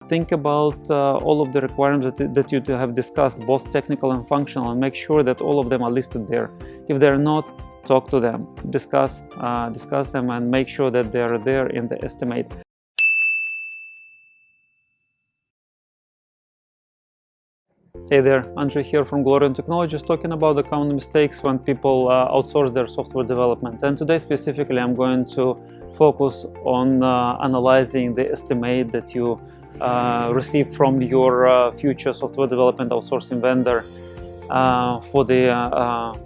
think about all of the requirements that you have discussed, both technical and functional, and make sure that all of them are listed there. If they're not, talk to them, discuss them, and make sure that they're there in the estimate. Hey there, Andrzej here from Glorium Technologies, talking about the common mistakes when people outsource their software development. And today specifically I'm going to focus on analyzing the estimate that you receive from your future software development outsourcing vendor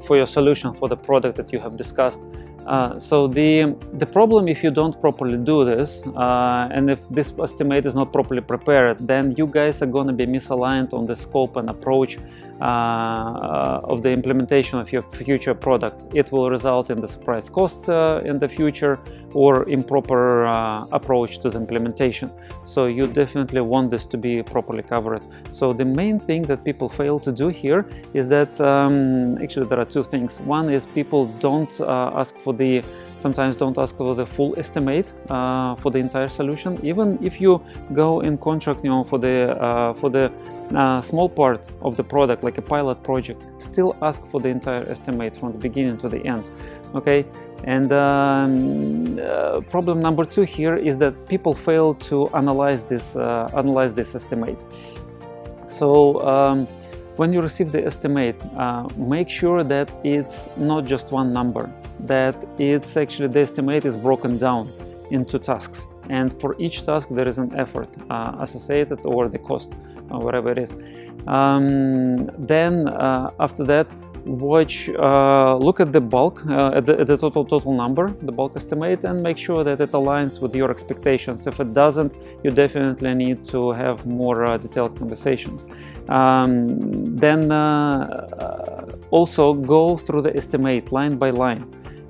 for your solution, for the product that you have discussed. So the problem, if you don't properly do this, and if this estimate is not properly prepared, then you guys are going to be misaligned on the scope and approach of the implementation of your future product. It will result in the surprise costs in the future, or improper approach to the implementation. So you definitely want this to be properly covered. So the main thing that people fail to do here is that actually there are two things. One is people don't sometimes don't ask for the full estimate for the entire solution. Even if you go in contract, for the small part of the product, like a pilot project, still ask for the entire estimate from the beginning to the end. Okay, and problem number two here is that people fail to analyze this estimate. So when you receive the estimate, make sure that it's not just one number, that it's actually the estimate is broken down into tasks, and for each task there is an effort associated, or the cost, or whatever it is. Then after that, look at the bulk, at the total number, the bulk estimate, and make sure that it aligns with your expectations. If it doesn't, you definitely need to have more detailed conversations. Then also go through the estimate line by line.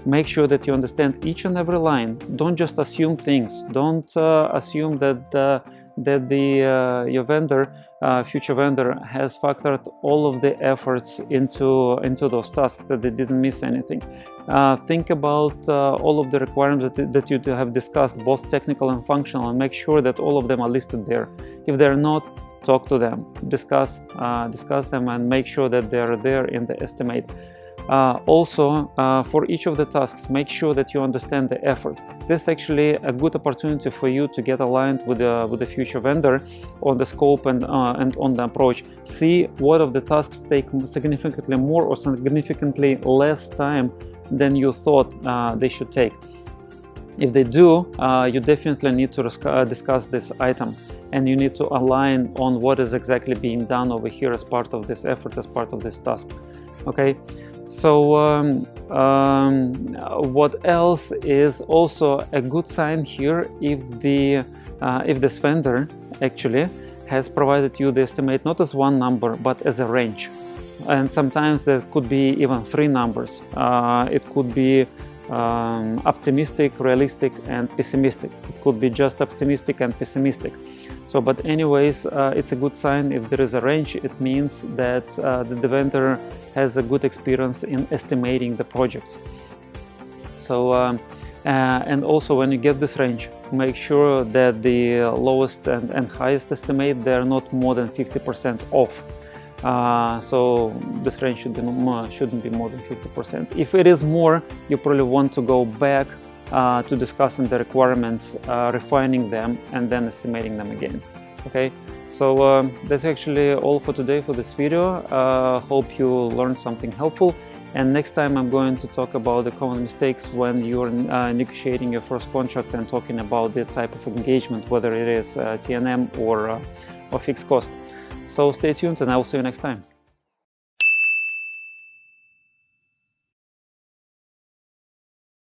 Make sure that you understand each and every line. Don't just assume things. Don't assume that your vendor, future vendor, has factored all of the efforts into those tasks, that they didn't miss anything. Think about all of the requirements that you have discussed, both technical and functional, and make sure that all of them are listed there. If they're not, talk to them, discuss them, and make sure that they are there in the estimate. Also, for each of the tasks, make sure that you understand the effort. This is actually a good opportunity for you to get aligned with the future vendor on the scope and on the approach. See what of the tasks take significantly more or significantly less time than you thought they should take. If they do, you definitely need to discuss this item, and you need to align on what is exactly being done over here as part of this effort, as part of this task. Okay. So what else is also a good sign here, if this vendor actually has provided you the estimate not as one number but as a range, and sometimes there could be even three numbers. It could be optimistic, realistic, and pessimistic. It could be just optimistic and pessimistic. So, but anyways, it's a good sign if there is a range. It means that the vendor has a good experience in estimating the projects. So, and also when you get this range, make sure that the lowest and highest estimate, they are not more than 50% off. So this range shouldn't be more than 50%. If it is more, you probably want to go back to discussing the requirements, refining them, and then estimating them again. Okay, so that's actually all for today for this video. Hope you learned something helpful, and next time I'm going to talk about the common mistakes when you're negotiating your first contract and talking about the type of engagement, whether it is T&M or fixed cost. So stay tuned, and I will see you next time.